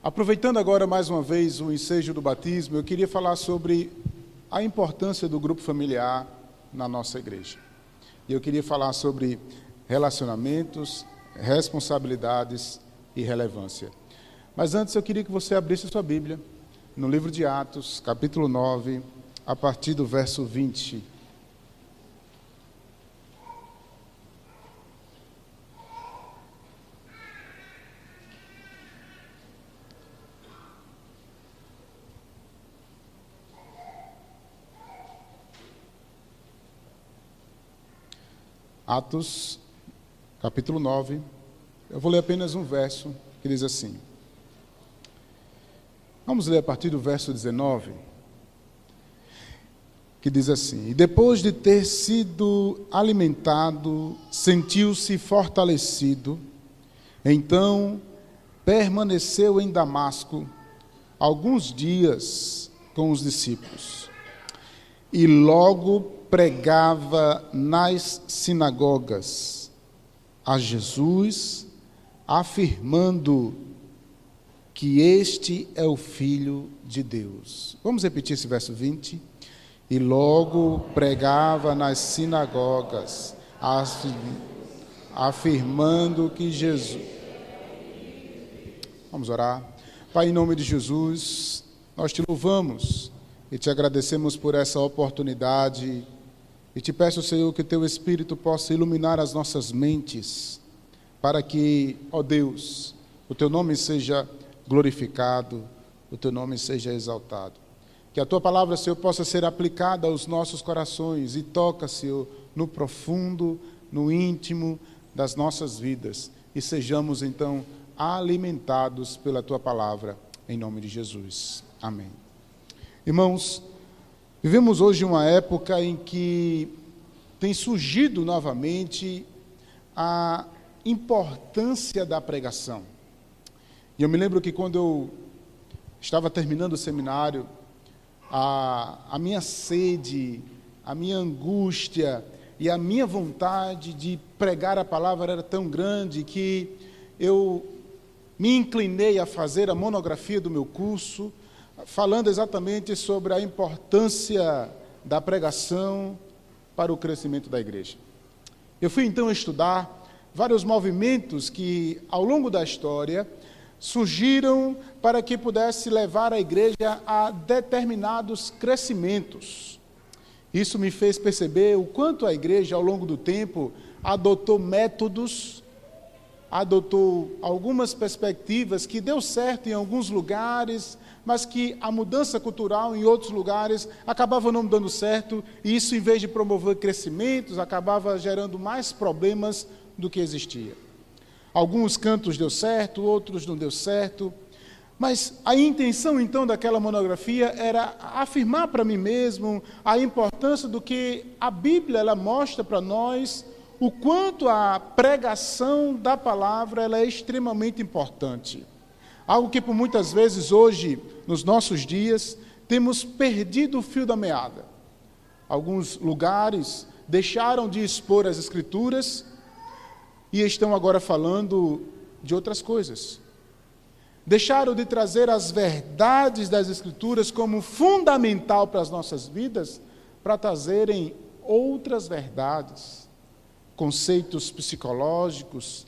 Aproveitando agora mais uma vez o ensejo do batismo, eu queria falar sobre a importância do grupo familiar na nossa igreja. E eu queria falar sobre relacionamentos, responsabilidades e relevância. Mas antes eu queria que você abrisse sua Bíblia no livro de Atos, capítulo 9, a partir do verso 20. Atos, capítulo 9, eu vou ler apenas um verso que diz assim. Vamos ler a partir do verso 19, que diz assim: E depois de ter sido alimentado, sentiu-se fortalecido, então permaneceu em Damasco alguns dias com os discípulos, e logo pregava nas sinagogas a Jesus, afirmando que este é o Filho de Deus. Vamos repetir esse verso 20? E logo pregava nas sinagogas, afirmando que Jesus... Vamos orar. Pai, em nome de Jesus, nós te louvamos e te agradecemos por essa oportunidade. E te peço, Senhor, que teu Espírito possa iluminar as nossas mentes, para que, ó Deus, o teu nome seja glorificado, o teu nome seja exaltado. Que a tua palavra, Senhor, possa ser aplicada aos nossos corações e toca, Senhor, no profundo, no íntimo das nossas vidas. E sejamos, então, alimentados pela tua palavra, em nome de Jesus. Amém. Irmãos, vivemos hoje uma época em que tem surgido novamente a importância da pregação. E eu me lembro que quando eu estava terminando o seminário, a minha sede, a minha angústia e a minha vontade de pregar a palavra era tão grande que eu me inclinei a fazer a monografia do meu curso, falando exatamente sobre a importância da pregação para o crescimento da igreja. Eu fui então estudar vários movimentos que, ao longo da história, surgiram para que pudesse levar a igreja a determinados crescimentos. Isso me fez perceber o quanto a igreja, ao longo do tempo, adotou métodos, adotou algumas perspectivas que deu certo em alguns lugares, mas que a mudança cultural em outros lugares acabava não dando certo, e isso, em vez de promover crescimentos, acabava gerando mais problemas do que existia. Alguns cantos deu certo, outros não deu certo, mas a intenção, então, daquela monografia era afirmar para mim mesmo a importância do que a Bíblia ela mostra para nós, o quanto a pregação da palavra ela é extremamente importante. Algo que por muitas vezes hoje, nos nossos dias, temos perdido o fio da meada. Alguns lugares deixaram de expor as Escrituras e estão agora falando de outras coisas. Deixaram de trazer as verdades das Escrituras como fundamental para as nossas vidas, para trazerem outras verdades, conceitos psicológicos,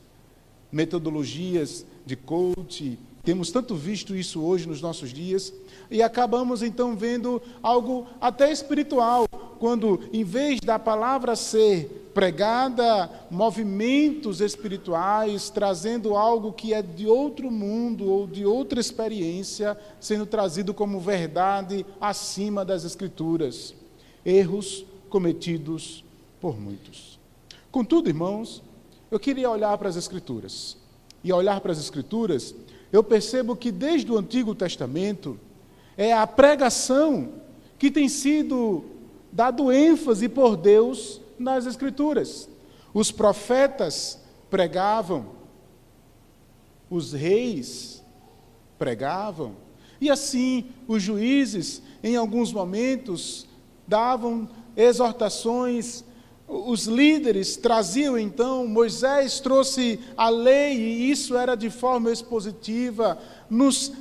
metodologias de coaching. Temos tanto visto isso hoje nos nossos dias, e acabamos então vendo algo até espiritual, quando em vez da palavra ser pregada, movimentos espirituais, trazendo algo que é de outro mundo ou de outra experiência, sendo trazido como verdade acima das Escrituras. Erros cometidos por muitos. Contudo, irmãos, eu queria olhar para as Escrituras. E ao olhar para as Escrituras, eu percebo que desde o Antigo Testamento, é a pregação que tem sido dado ênfase por Deus nas Escrituras. Os profetas pregavam, os reis pregavam, e assim os juízes, em alguns momentos, davam exortações os líderes traziam então, Moisés trouxe a lei, e isso era de forma expositiva.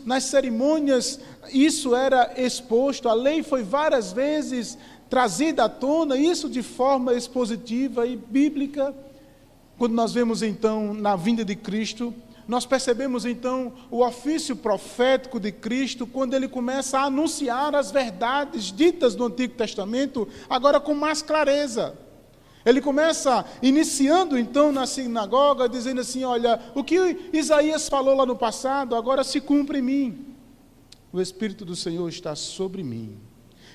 Nas cerimônias, isso era exposto. A lei foi várias vezes trazida à tona, isso de forma expositiva e bíblica. Quando nós vemos então na vinda de Cristo, nós percebemos então o ofício profético de Cristo, quando ele começa a anunciar as verdades ditas do Antigo Testamento, agora com mais clareza. Ele começa iniciando então na sinagoga, dizendo assim: olha, o que Isaías falou lá no passado, agora se cumpre em mim. O Espírito do Senhor está sobre mim.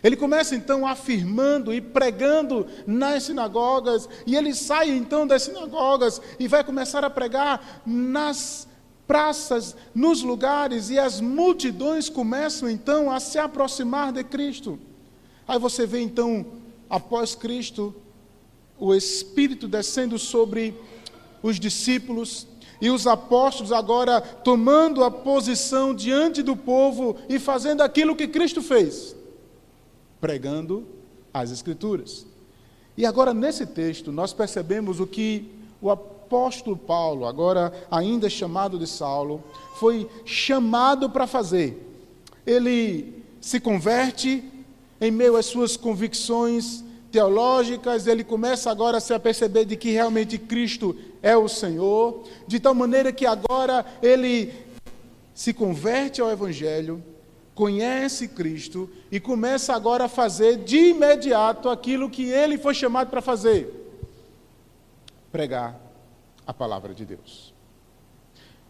Ele começa então afirmando e pregando nas sinagogas, e ele sai então das sinagogas e vai começar a pregar nas praças, nos lugares, e as multidões começam então a se aproximar de Cristo. Aí você vê então, após Cristo, o Espírito descendo sobre os discípulos, e os apóstolos agora tomando a posição diante do povo e fazendo aquilo que Cristo fez, pregando as Escrituras. E agora nesse texto nós percebemos o que o apóstolo Paulo, agora ainda chamado de Saulo, foi chamado para fazer. Ele se converte em meio às suas convicções teológicas, ele começa agora a se aperceber de que realmente Cristo é o Senhor, de tal maneira que agora ele se converte ao Evangelho, conhece Cristo e começa agora a fazer de imediato aquilo que ele foi chamado para fazer: pregar a palavra de Deus.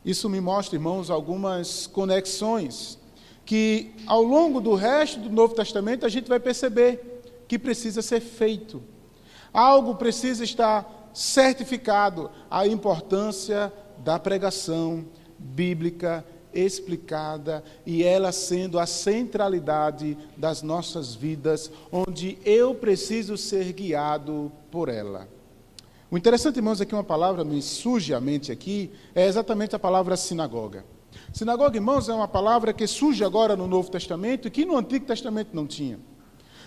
Isso me mostra, irmãos, algumas conexões que ao longo do resto do Novo Testamento a gente vai perceber que precisa ser feito. Algo precisa estar certificado: a importância da pregação bíblica explicada, e ela sendo a centralidade das nossas vidas, onde eu preciso ser guiado por ela. O interessante, irmãos, é que uma palavra me surge à mente aqui, é exatamente a palavra sinagoga. Sinagoga, irmãos, é uma palavra que surge agora no Novo Testamento e que no Antigo Testamento não tinha.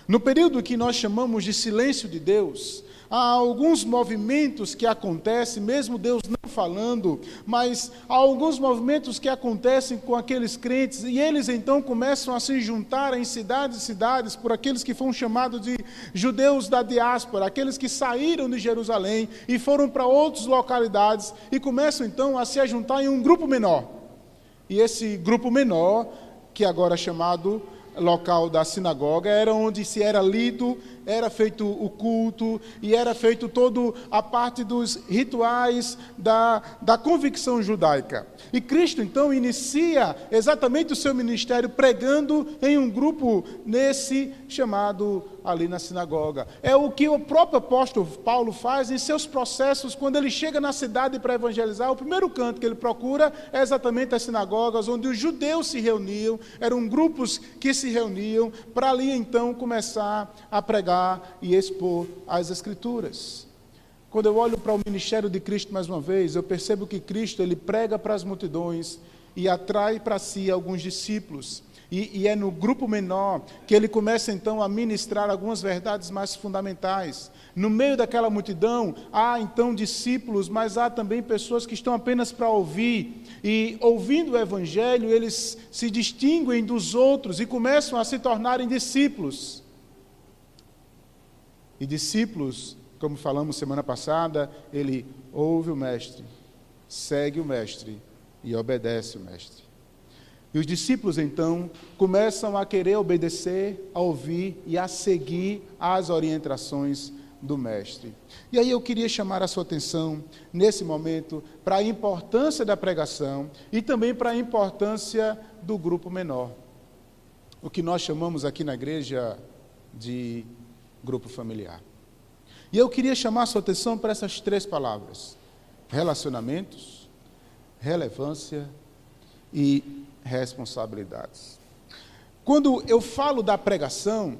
No período que nós chamamos de silêncio de Deus, há alguns movimentos que acontecem, mesmo Deus não falando, mas há alguns movimentos que acontecem com aqueles crentes, e eles então começam a se juntar em cidades e cidades, por aqueles que foram chamados de judeus da diáspora, aqueles que saíram de Jerusalém e foram para outras localidades, e começam então a se juntar em um grupo menor. E esse grupo menor, que agora é chamado local da sinagoga, era onde se era lido, era feito o culto e era feito toda a parte dos rituais da convicção judaica. E Cristo então inicia exatamente o seu ministério pregando em um grupo nesse chamado ali na sinagoga. É o que o próprio apóstolo Paulo faz em seus processos quando ele chega na cidade para evangelizar. O primeiro canto que ele procura é exatamente as sinagogas, onde os judeus se reuniam, eram grupos que se reuniam para ali então começar a pregar e expor as Escrituras. Quando eu olho para o ministério de Cristo mais uma vez, eu percebo que Cristo ele prega para as multidões e atrai para si alguns discípulos. E é no grupo menor que ele começa então a ministrar algumas verdades mais fundamentais. No meio daquela multidão, há então discípulos, mas há também pessoas que estão apenas para ouvir. E ouvindo o Evangelho, eles se distinguem dos outros e começam a se tornarem discípulos. E discípulos, como falamos semana passada, ele ouve o Mestre, segue o Mestre e obedece o Mestre. E os discípulos, então, começam a querer obedecer, a ouvir e a seguir as orientações do Mestre. E aí eu queria chamar a sua atenção, nesse momento, para a importância da pregação e também para a importância do grupo menor. O que nós chamamos aqui na igreja de grupo familiar. E eu queria chamar a sua atenção para essas três palavras: relacionamentos, relevância e responsabilidades. Quando eu falo da pregação,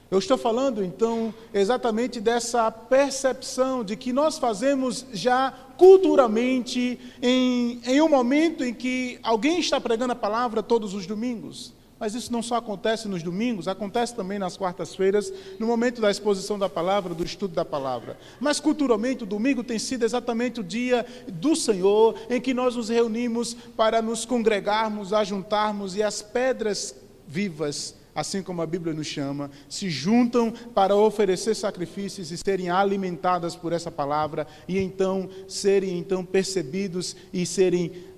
eu estou falando então exatamente dessa percepção de que nós fazemos já culturalmente em um momento em que alguém está pregando a palavra todos os domingos. Mas isso não só acontece nos domingos, acontece também nas quartas-feiras, no momento da exposição da palavra, do estudo da palavra. Mas culturalmente o domingo tem sido exatamente o dia do Senhor, em que nós nos reunimos para nos congregarmos, ajuntarmos, e as pedras vivas, assim como a Bíblia nos chama, se juntam para oferecer sacrifícios e serem alimentadas por essa palavra, e então serem percebidos e serem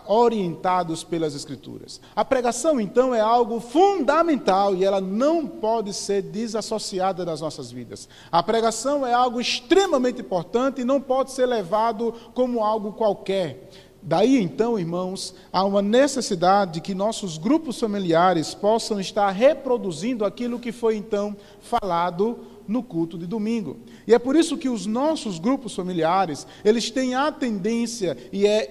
orientados pelas Escrituras. A pregação, então, é algo fundamental e ela não pode ser desassociada das nossas vidas. A pregação é algo extremamente importante e não pode ser levado como algo qualquer. Daí, então, irmãos, há uma necessidade de que nossos grupos familiares possam estar reproduzindo aquilo que foi, então, falado no culto de domingo. E é por isso que os nossos grupos familiares, eles têm a tendência, e é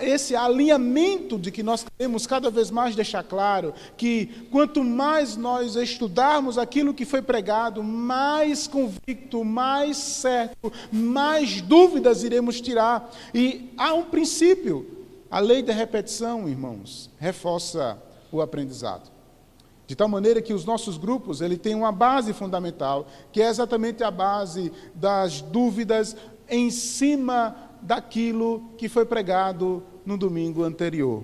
esse alinhamento de que nós queremos cada vez mais deixar claro, que quanto mais nós estudarmos aquilo que foi pregado, mais convicto, mais certo, mais dúvidas iremos tirar. E há um princípio, a lei da repetição, irmãos, reforça o aprendizado. De tal maneira que os nossos grupos, ele tem uma base fundamental, que é exatamente a base das dúvidas em cima daquilo que foi pregado no domingo anterior.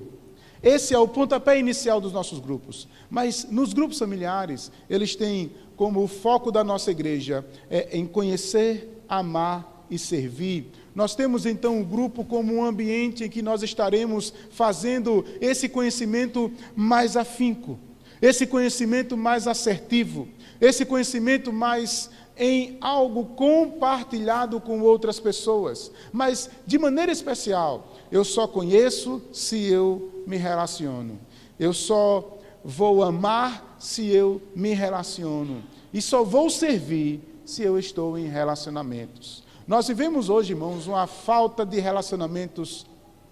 Esse é o pontapé inicial dos nossos grupos. Mas nos grupos familiares, eles têm como o foco da nossa igreja em conhecer, amar e servir. Nós temos então o grupo como um ambiente em que nós estaremos fazendo esse conhecimento mais afinco, esse conhecimento mais assertivo, esse conhecimento mais em algo compartilhado com outras pessoas. Mas, de maneira especial, eu só conheço se eu me relaciono. Eu só vou amar se eu me relaciono. E só vou servir se eu estou em relacionamentos. Nós vivemos hoje, irmãos, uma falta de relacionamentos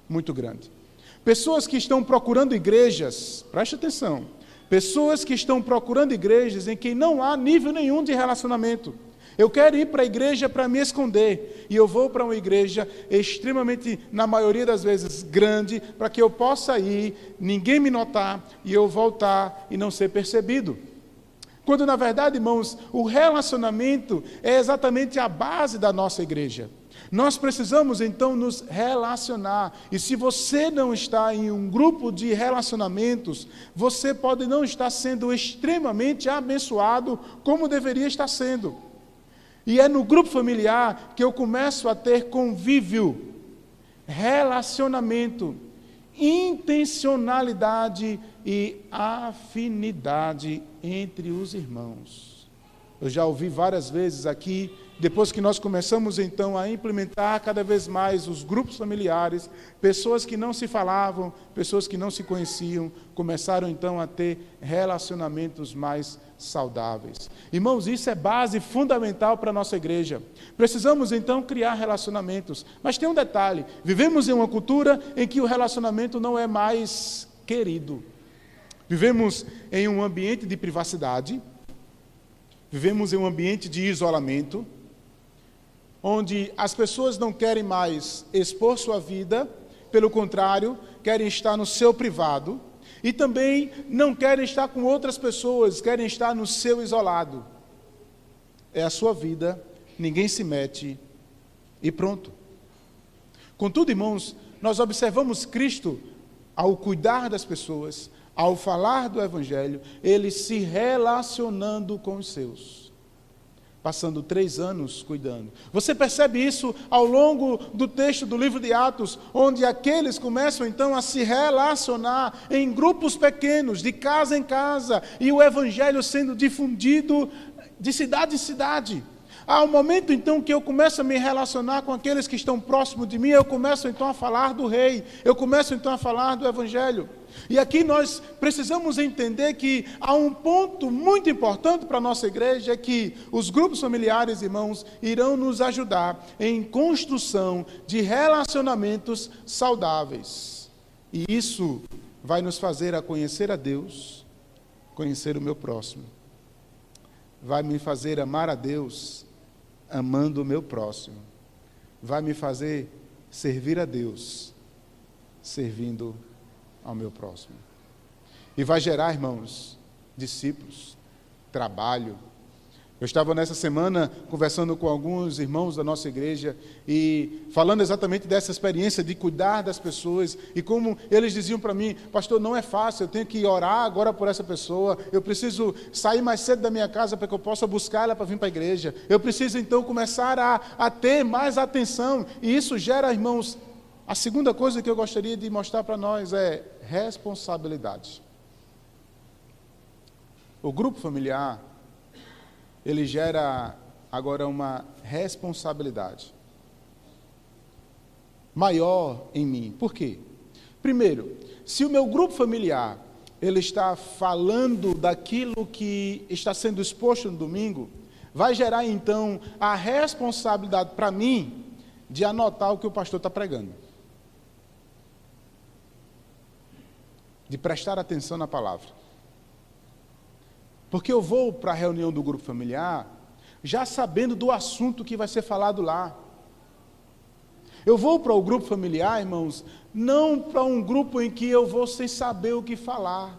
muito grande. Pessoas que estão procurando igrejas, preste atenção, pessoas que estão procurando igrejas em que não há nível nenhum de relacionamento. Eu quero ir para a igreja para me esconder, e eu vou para uma igreja extremamente, na maioria das vezes, grande, para que eu possa ir, ninguém me notar, e eu voltar e não ser percebido. Quando, na verdade, irmãos, o relacionamento é exatamente a base da nossa igreja. Nós precisamos, então, nos relacionar. E se você não está em um grupo de relacionamentos, você pode não estar sendo extremamente abençoado como deveria estar sendo. E é no grupo familiar que eu começo a ter convívio, relacionamento, intencionalidade e afinidade entre os irmãos. Eu já ouvi várias vezes aqui, depois que nós começamos então a implementar cada vez mais os grupos familiares, pessoas que não se falavam, pessoas que não se conheciam, começaram então a ter relacionamentos mais saudáveis. Irmãos, isso é base fundamental para a nossa igreja. Precisamos então criar relacionamentos. Mas tem um detalhe, vivemos em uma cultura em que o relacionamento não é mais querido. Vivemos em um ambiente de privacidade, vivemos em um ambiente de isolamento, onde as pessoas não querem mais expor sua vida, pelo contrário, querem estar no seu privado, e também não querem estar com outras pessoas, querem estar no seu isolado. É a sua vida, ninguém se mete, e pronto. Contudo, irmãos, nós observamos Cristo, ao cuidar das pessoas, ao falar do Evangelho, ele se relacionando com os seus. Passando 3 anos cuidando. Você percebe isso ao longo do texto do livro de Atos, onde aqueles começam então a se relacionar em grupos pequenos, de casa em casa, e o Evangelho sendo difundido de cidade em cidade. Há um momento então que eu começo a me relacionar com aqueles que estão próximos de mim, eu começo então a falar do Rei, eu começo então a falar do Evangelho. E aqui nós precisamos entender que há um ponto muito importante para a nossa igreja, é que os grupos familiares, irmãos, irão nos ajudar em construção de relacionamentos saudáveis. E isso vai nos fazer a conhecer a Deus, conhecer o meu próximo. Vai me fazer amar a Deus, amando o meu próximo. Vai me fazer servir a Deus, servindo ao meu próximo. E vai gerar, irmãos, discípulos, trabalho. Eu estava nessa semana conversando com alguns irmãos da nossa igreja e falando exatamente dessa experiência de cuidar das pessoas e como eles diziam para mim: pastor, não é fácil, eu tenho que orar agora por essa pessoa, eu preciso sair mais cedo da minha casa para que eu possa buscar ela para vir para a igreja, eu preciso então começar a ter mais atenção. E isso gera, irmãos, a segunda coisa que eu gostaria de mostrar para nós é responsabilidade. O grupo familiar, ele gera agora uma responsabilidade maior em mim. Por quê? Primeiro, se o meu grupo familiar ele está falando daquilo que está sendo exposto no domingo, vai gerar então a responsabilidade para mim de anotar o que o pastor está pregando, de prestar atenção na palavra. Porque eu vou para a reunião do grupo familiar já sabendo do assunto que vai ser falado lá. Eu vou para o grupo familiar, irmãos, não para um grupo em que eu vou sem saber o que falar.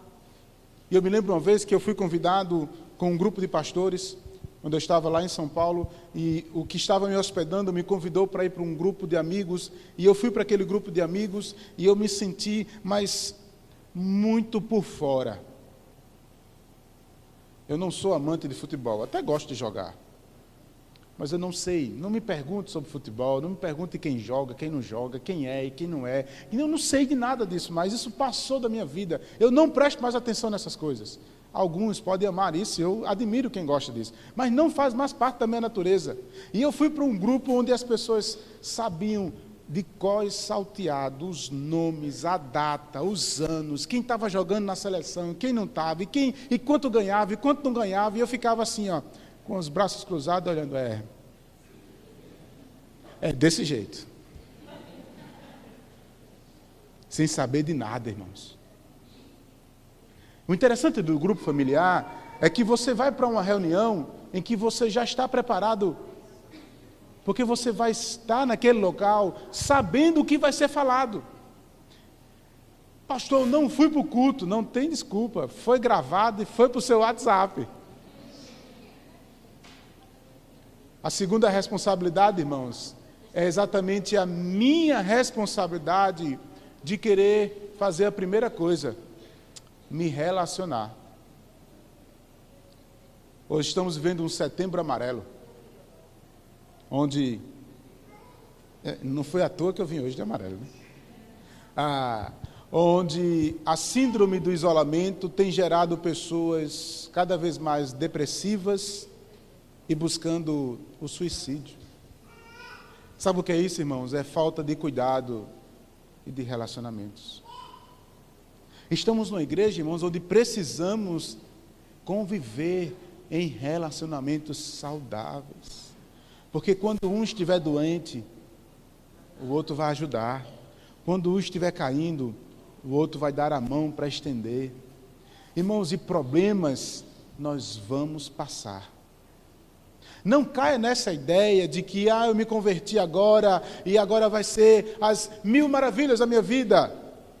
E eu me lembro uma vez que eu fui convidado com um grupo de pastores, quando eu estava lá em São Paulo, e o que estava me hospedando me convidou para ir para um grupo de amigos, e eu fui para aquele grupo de amigos, e eu me senti, mas muito por fora. Eu não sou amante de futebol, até gosto de jogar, mas eu não sei, não me pergunte sobre futebol, não me pergunte quem joga, quem não joga, quem é e quem não é, e eu não sei de nada disso, mas isso passou da minha vida, eu não presto mais atenção nessas coisas. Alguns podem amar isso, eu admiro quem gosta disso, mas não faz mais parte da minha natureza. E eu fui para um grupo onde as pessoas sabiam de cor e salteado os nomes, a data, os anos, quem estava jogando na seleção, quem não estava, e quanto ganhava, e quanto não ganhava, e eu ficava assim, ó, com os braços cruzados, olhando, é desse jeito. Sem saber de nada, irmãos. O interessante do grupo familiar é que você vai para uma reunião em que você já está preparado, porque você vai estar naquele local sabendo o que vai ser falado. Pastor, eu não fui para o culto, não tem desculpa, foi gravado e foi para o seu WhatsApp. A segunda responsabilidade, irmãos, é exatamente a minha responsabilidade de querer fazer a primeira coisa, me relacionar. Hoje estamos vivendo um setembro amarelo, onde, não foi à toa que eu vim hoje de amarelo, né? Onde a síndrome do isolamento tem gerado pessoas cada vez mais depressivas e buscando o suicídio. Sabe o que é isso, irmãos? É falta de cuidado e de relacionamentos. Estamos numa igreja, irmãos, onde precisamos conviver em relacionamentos saudáveis. Porque quando um estiver doente, o outro vai ajudar. Quando um estiver caindo, o outro vai dar a mão para estender. Irmãos, e problemas nós vamos passar. Não caia nessa ideia de que eu me converti agora e agora vai ser as 1000 maravilhas da minha vida.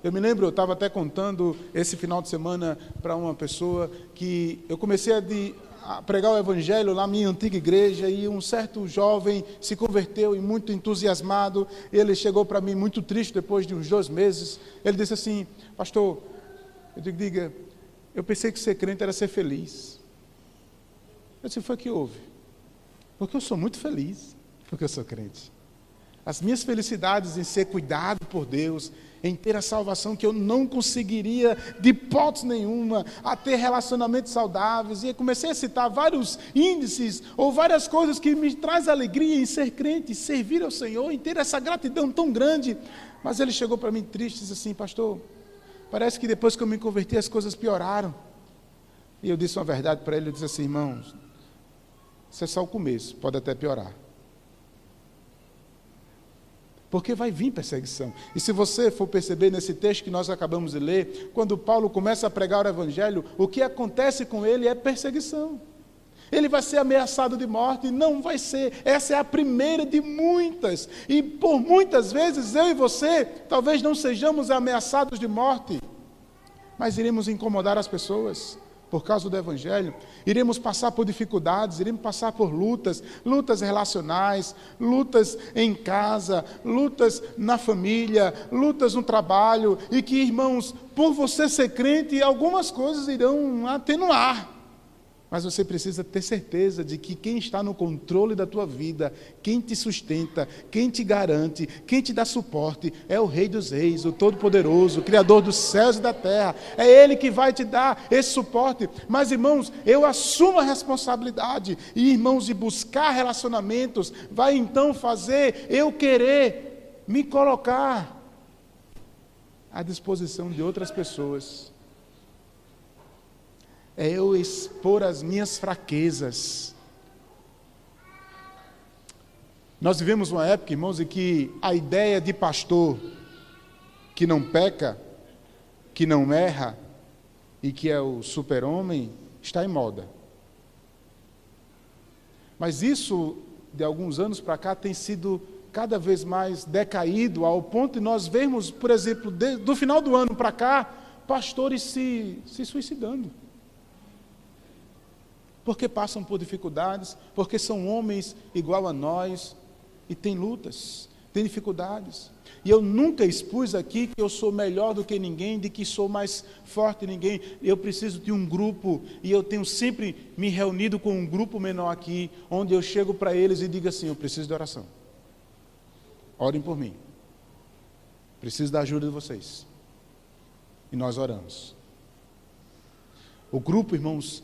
Eu me lembro, eu estava até contando esse final de semana para uma pessoa que eu comecei a pregar o evangelho na minha antiga igreja e um certo jovem se converteu e muito entusiasmado. Ele chegou para mim muito triste depois de uns 2 meses. Ele disse assim: pastor, diga, eu pensei que ser crente era ser feliz. Eu disse: foi que houve? Porque eu sou muito feliz, porque eu sou crente. As minhas felicidades em ser cuidado por Deus, em ter a salvação que eu não conseguiria de hipótese nenhuma, a ter relacionamentos saudáveis, e comecei a citar vários índices, ou várias coisas que me traz alegria em ser crente, servir ao Senhor, em ter essa gratidão tão grande. Mas ele chegou para mim triste e disse assim: pastor, parece que depois que eu me converti as coisas pioraram. E eu disse uma verdade para ele, eu disse assim: irmãos, isso é só o começo, pode até piorar. Porque vai vir perseguição. E se você for perceber nesse texto que nós acabamos de ler, quando Paulo começa a pregar o evangelho, o que acontece com ele é perseguição. Ele vai ser ameaçado de morte, não vai ser. Essa é a primeira de muitas. E por muitas vezes eu e você talvez não sejamos ameaçados de morte, mas iremos incomodar as pessoas por causa do Evangelho, iremos passar por dificuldades, iremos passar por lutas relacionais, lutas em casa, lutas na família, lutas no trabalho, e que, irmãos, por você ser crente, algumas coisas irão atenuar. Mas você precisa ter certeza de que quem está no controle da tua vida, quem te sustenta, quem te garante, quem te dá suporte, é o Rei dos Reis, o Todo-Poderoso, o Criador dos céus e da terra. É Ele que vai te dar esse suporte. Mas, irmãos, eu assumo a responsabilidade. E, irmãos, de buscar relacionamentos, vai então fazer eu querer me colocar à disposição de outras pessoas. É eu expor as minhas fraquezas. Nós vivemos uma época, irmãos, em que a ideia de pastor que não peca, que não erra e que é o super-homem está em moda. Mas isso, de alguns anos para cá, tem sido cada vez mais decaído, ao ponto de nós vermos, por exemplo, do final do ano para cá, pastores se suicidando. Porque passam por dificuldades, porque são homens igual a nós, e têm lutas, têm dificuldades. E eu nunca expus aqui que eu sou melhor do que ninguém, de que sou mais forte que ninguém. Eu preciso de um grupo, e eu tenho sempre me reunido com um grupo menor aqui, onde eu chego para eles e digo assim: eu preciso de oração. Orem por mim. Preciso da ajuda de vocês. E nós oramos. O grupo, irmãos,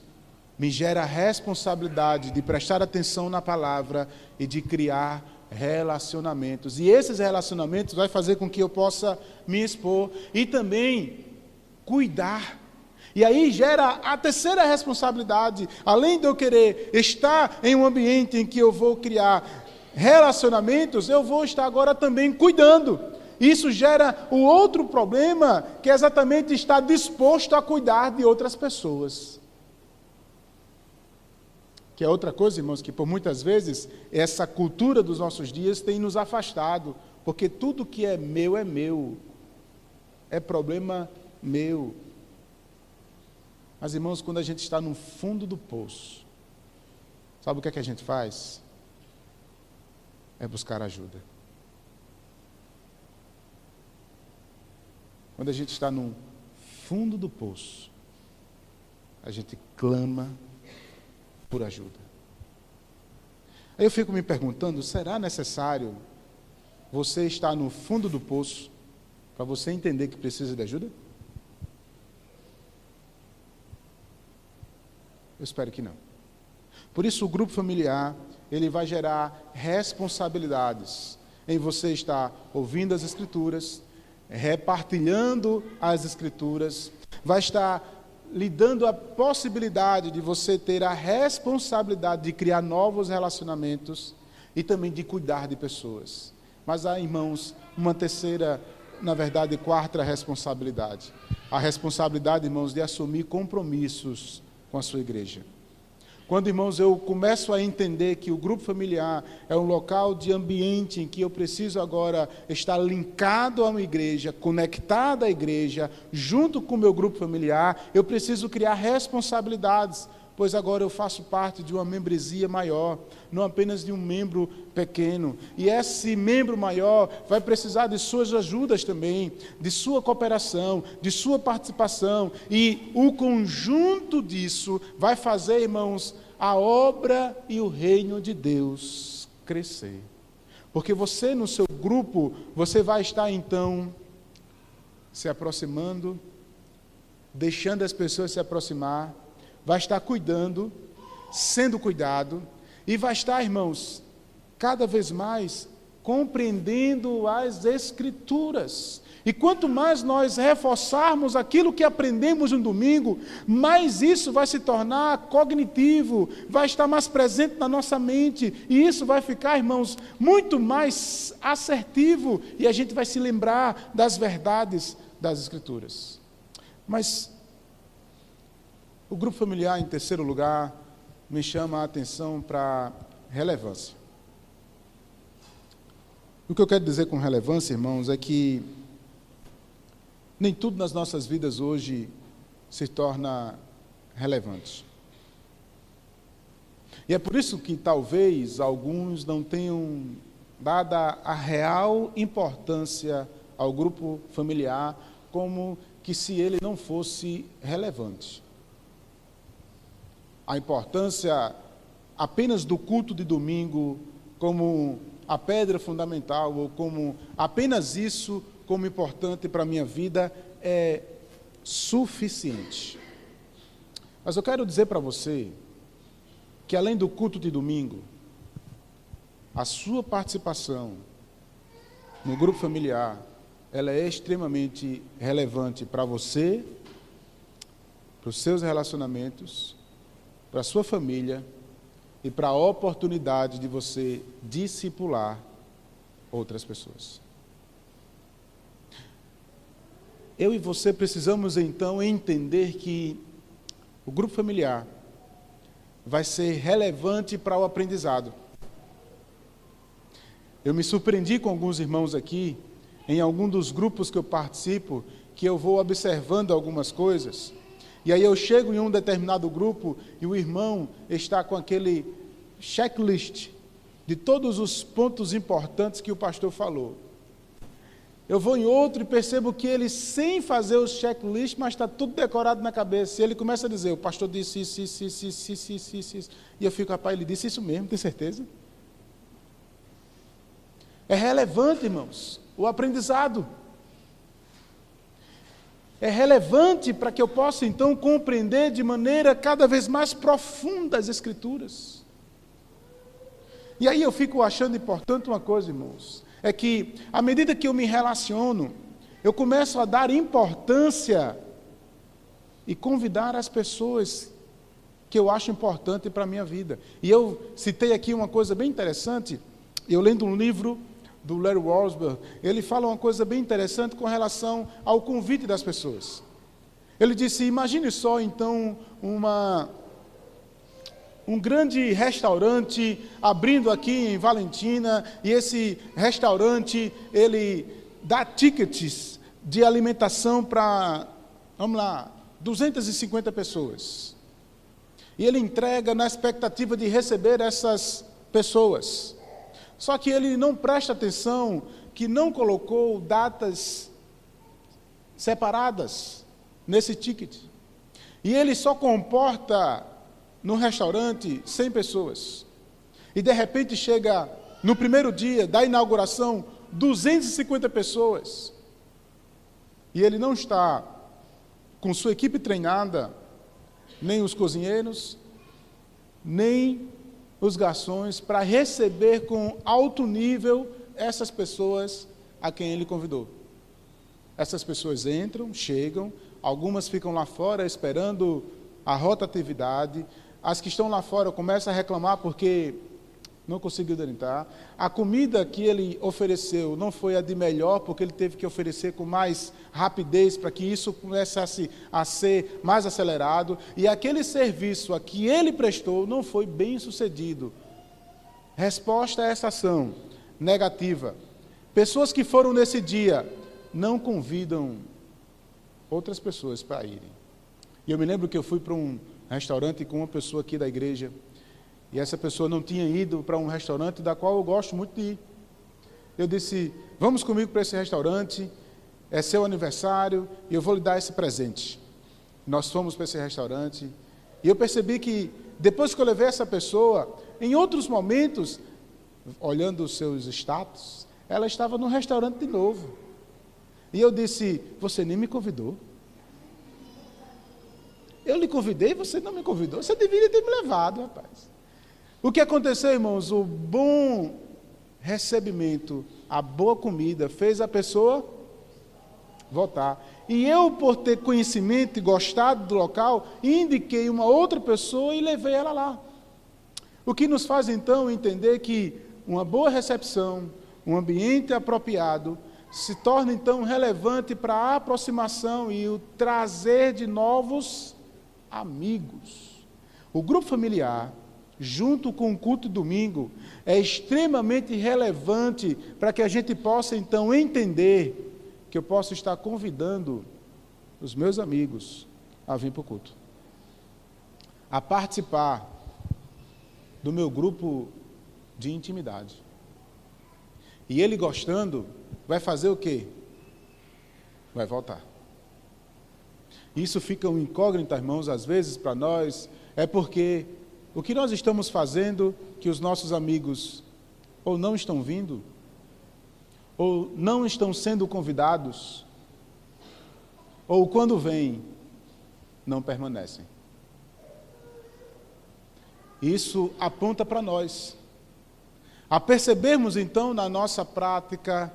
me gera a responsabilidade de prestar atenção na palavra e de criar relacionamentos. E esses relacionamentos vai fazer com que eu possa me expor e também cuidar. E aí gera a terceira responsabilidade. Além de eu querer estar em um ambiente em que eu vou criar relacionamentos, eu vou estar agora também cuidando. Isso gera o outro problema, que é exatamente estar disposto a cuidar de outras pessoas. Que é outra coisa, irmãos, que por muitas vezes essa cultura dos nossos dias tem nos afastado, porque tudo que é meu, é problema meu. Mas, irmãos, quando a gente está no fundo do poço, sabe o que é que a gente faz? É buscar ajuda. Quando a gente está no fundo do poço, a gente clama por ajuda. Aí eu fico me perguntando, será necessário você estar no fundo do poço para você entender que precisa de ajuda? Eu espero que não. Por isso o grupo familiar, ele vai gerar responsabilidades em você estar ouvindo as Escrituras, repartilhando as Escrituras, vai estar lhe dando a possibilidade de você ter a responsabilidade de criar novos relacionamentos e também de cuidar de pessoas. Mas há, irmãos, uma terceira, na verdade, quarta responsabilidade. A responsabilidade, irmãos, de assumir compromissos com a sua igreja. Quando, irmãos, eu começo a entender que o grupo familiar é um local de ambiente em que eu preciso agora estar linkado a uma igreja, conectado à igreja, junto com o meu grupo familiar, eu preciso criar responsabilidades, pois agora eu faço parte de uma membresia maior, não apenas de um membro pequeno. E esse membro maior vai precisar de suas ajudas também, de sua cooperação, de sua participação. E o conjunto disso vai fazer, irmãos, a obra e o reino de Deus crescer. Porque você, no seu grupo, você vai estar então se aproximando, deixando as pessoas se aproximar, vai estar cuidando, sendo cuidado, e vai estar, irmãos, cada vez mais compreendendo as Escrituras. E quanto mais nós reforçarmos aquilo que aprendemos no domingo, mais isso vai se tornar cognitivo, vai estar mais presente na nossa mente, e isso vai ficar, irmãos, muito mais assertivo, e a gente vai se lembrar das verdades das Escrituras. Mas o grupo familiar, em terceiro lugar, me chama a atenção para relevância. O que eu quero dizer com relevância, irmãos, é que nem tudo nas nossas vidas hoje se torna relevante. E é por isso que talvez alguns não tenham dado a real importância ao grupo familiar, como que se ele não fosse relevante. A importância apenas do culto de domingo como a pedra fundamental, ou como apenas isso como importante para a minha vida, é suficiente. Mas eu quero dizer para você que além do culto de domingo, a sua participação no grupo familiar, ela é extremamente relevante para você, para os seus relacionamentos, para a sua família e para a oportunidade de você discipular outras pessoas. Eu e você precisamos então entender que o grupo familiar vai ser relevante para o aprendizado. Eu me surpreendi com alguns irmãos aqui, em algum dos grupos que eu participo, que eu vou observando algumas coisas, e aí eu chego em um determinado grupo e o irmão está com aquele checklist de todos os pontos importantes que o pastor falou. Eu vou em outro e percebo que ele, sem fazer o checklist, mas está tudo decorado na cabeça. E ele começa a dizer, o pastor disse isso. E eu fico, rapaz, ele disse isso mesmo, tem certeza? É relevante, irmãos, o aprendizado. É relevante para que eu possa, então, compreender de maneira cada vez mais profunda as Escrituras. E aí eu fico achando importante uma coisa, irmãos, é que, à medida que eu me relaciono, eu começo a dar importância e convidar as pessoas que eu acho importante para a minha vida. E eu citei aqui uma coisa bem interessante, eu lendo um livro do Larry Walsberg, ele fala uma coisa bem interessante com relação ao convite das pessoas. Ele disse, imagine só, então, um grande restaurante abrindo aqui em Valentina, e esse restaurante, ele dá tickets de alimentação para, 250 pessoas. E ele entrega na expectativa de receber essas pessoas. Só que ele não presta atenção que não colocou datas separadas nesse ticket. E ele só comporta no restaurante 100 pessoas. E de repente chega no primeiro dia da inauguração 250 pessoas. E ele não está com sua equipe treinada, nem os cozinheiros, nem os garçons, para receber com alto nível essas pessoas a quem ele convidou. Essas pessoas entram, chegam, algumas ficam lá fora esperando a rotatividade. As que estão lá fora começam a reclamar porque não conseguiu entrar. A comida que ele ofereceu não foi a de melhor, porque ele teve que oferecer com mais rapidez para que isso começasse a ser mais acelerado. E aquele serviço a que ele prestou não foi bem sucedido. Resposta a essa ação negativa. Pessoas que foram nesse dia não convidam outras pessoas para irem. E eu me lembro que eu fui para um restaurante com uma pessoa aqui da igreja, e essa pessoa não tinha ido para um restaurante da qual eu gosto muito de ir. Eu disse, vamos comigo para esse restaurante, é seu aniversário, e eu vou lhe dar esse presente. Nós fomos para esse restaurante, e eu percebi que, depois que eu levei essa pessoa, em outros momentos, olhando os seus status, ela estava no restaurante de novo. E eu disse, você nem me convidou. Eu lhe convidei, você não me convidou. Você deveria ter me levado, rapaz. O que aconteceu, irmãos? O bom recebimento, a boa comida, fez a pessoa voltar. E eu, por ter conhecimento e gostado do local, indiquei uma outra pessoa e levei ela lá. O que nos faz, então, entender que uma boa recepção, um ambiente apropriado, se torna, então, relevante para a aproximação e o trazer de novos amigos. O grupo familiar, junto com o culto de domingo, é extremamente relevante para que a gente possa, então, entender que eu posso estar convidando os meus amigos a vir para o culto, a participar do meu grupo de intimidade. E ele gostando, vai fazer o quê? Vai voltar. Isso fica um incógnito, irmãos, às vezes para nós, é porque o que nós estamos fazendo que os nossos amigos ou não estão vindo, ou não estão sendo convidados, ou quando vêm, não permanecem. Isso aponta para nós, a percebermos então na nossa prática,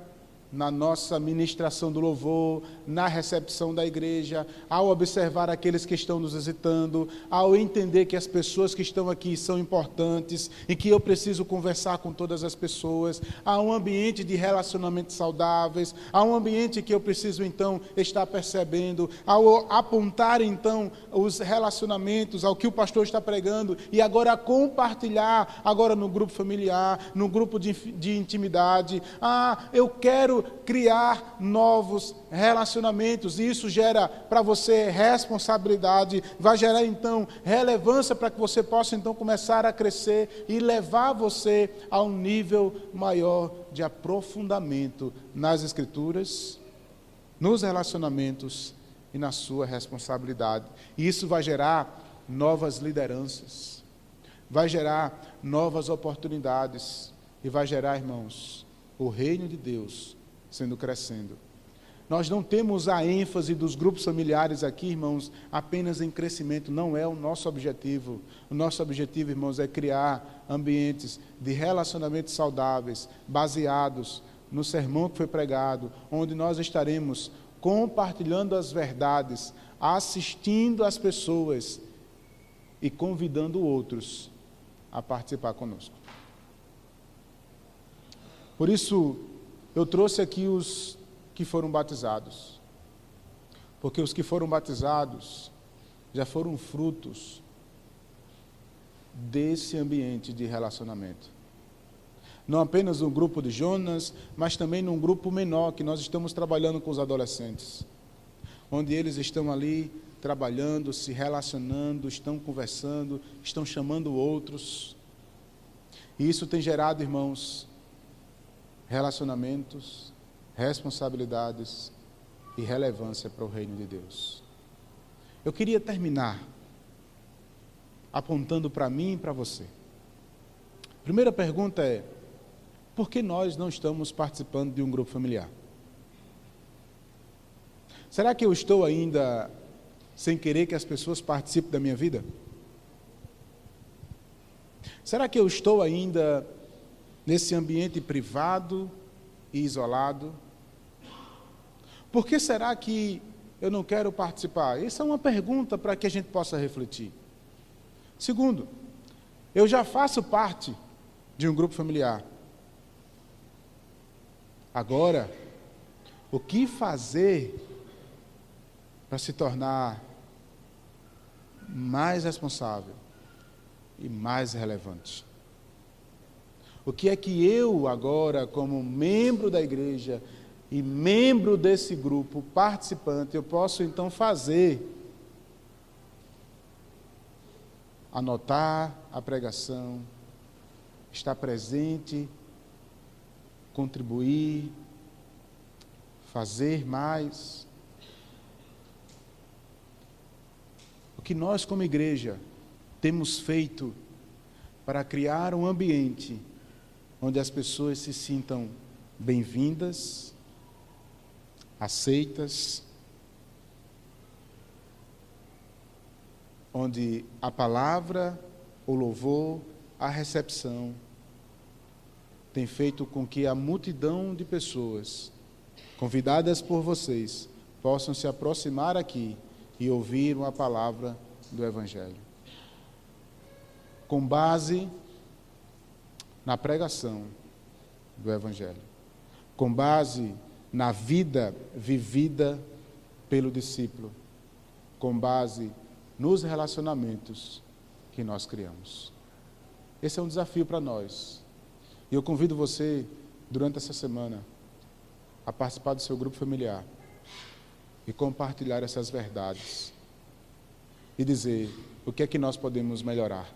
na nossa ministração do louvor, na recepção da igreja, ao observar aqueles que estão nos visitando, ao entender que as pessoas que estão aqui são importantes e que eu preciso conversar com todas as pessoas, há um ambiente de relacionamentos saudáveis, há um ambiente que eu preciso então estar percebendo, ao apontar então os relacionamentos, ao que o pastor está pregando e agora compartilhar, agora no grupo familiar, no grupo de intimidade, eu quero criar novos relacionamentos, e isso gera para você responsabilidade, vai gerar então relevância para que você possa então começar a crescer e levar você a um nível maior de aprofundamento nas Escrituras, nos relacionamentos e na sua responsabilidade. E isso vai gerar novas lideranças, vai gerar novas oportunidades e vai gerar, irmãos, o reino de Deus sendo crescendo. Nós não temos a ênfase dos grupos familiares aqui, irmãos, apenas em crescimento, não é o nosso objetivo. O nosso objetivo, irmãos, é criar ambientes de relacionamentos saudáveis, baseados no sermão que foi pregado, onde nós estaremos compartilhando as verdades, assistindo as pessoas e convidando outros a participar conosco. Por isso, eu trouxe aqui os que foram batizados, porque os que foram batizados já foram frutos desse ambiente de relacionamento. Não apenas no grupo de Jonas, mas também num grupo menor que nós estamos trabalhando com os adolescentes, onde eles estão ali trabalhando, se relacionando, estão conversando, estão chamando outros. E isso tem gerado, irmãos, relacionamentos, responsabilidades e relevância para o reino de Deus. Eu queria terminar apontando para mim e para você. Primeira pergunta é: por que nós não estamos participando de um grupo familiar? Será que eu estou ainda sem querer que as pessoas participem da minha vida? Será que eu estou ainda nesse ambiente privado e isolado? Por que será que eu não quero participar? Essa é uma pergunta para que a gente possa refletir. Segundo, eu já faço parte de um grupo familiar. Agora, o que fazer para se tornar mais responsável e mais relevante? O que é que eu agora, como membro da igreja e membro desse grupo, participante, eu posso então fazer? Anotar a pregação, estar presente, contribuir, fazer mais. O que nós como igreja temos feito para criar um ambiente onde as pessoas se sintam bem-vindas, aceitas, onde a palavra, o louvor, a recepção tem feito com que a multidão de pessoas convidadas por vocês possam se aproximar aqui e ouvir uma palavra do Evangelho. Com base na pregação do Evangelho, com base na vida vivida pelo discípulo, com base nos relacionamentos que nós criamos. Esse é um desafio para nós. E eu convido você, durante essa semana, a participar do seu grupo familiar e compartilhar essas verdades e dizer o que é que nós podemos melhorar.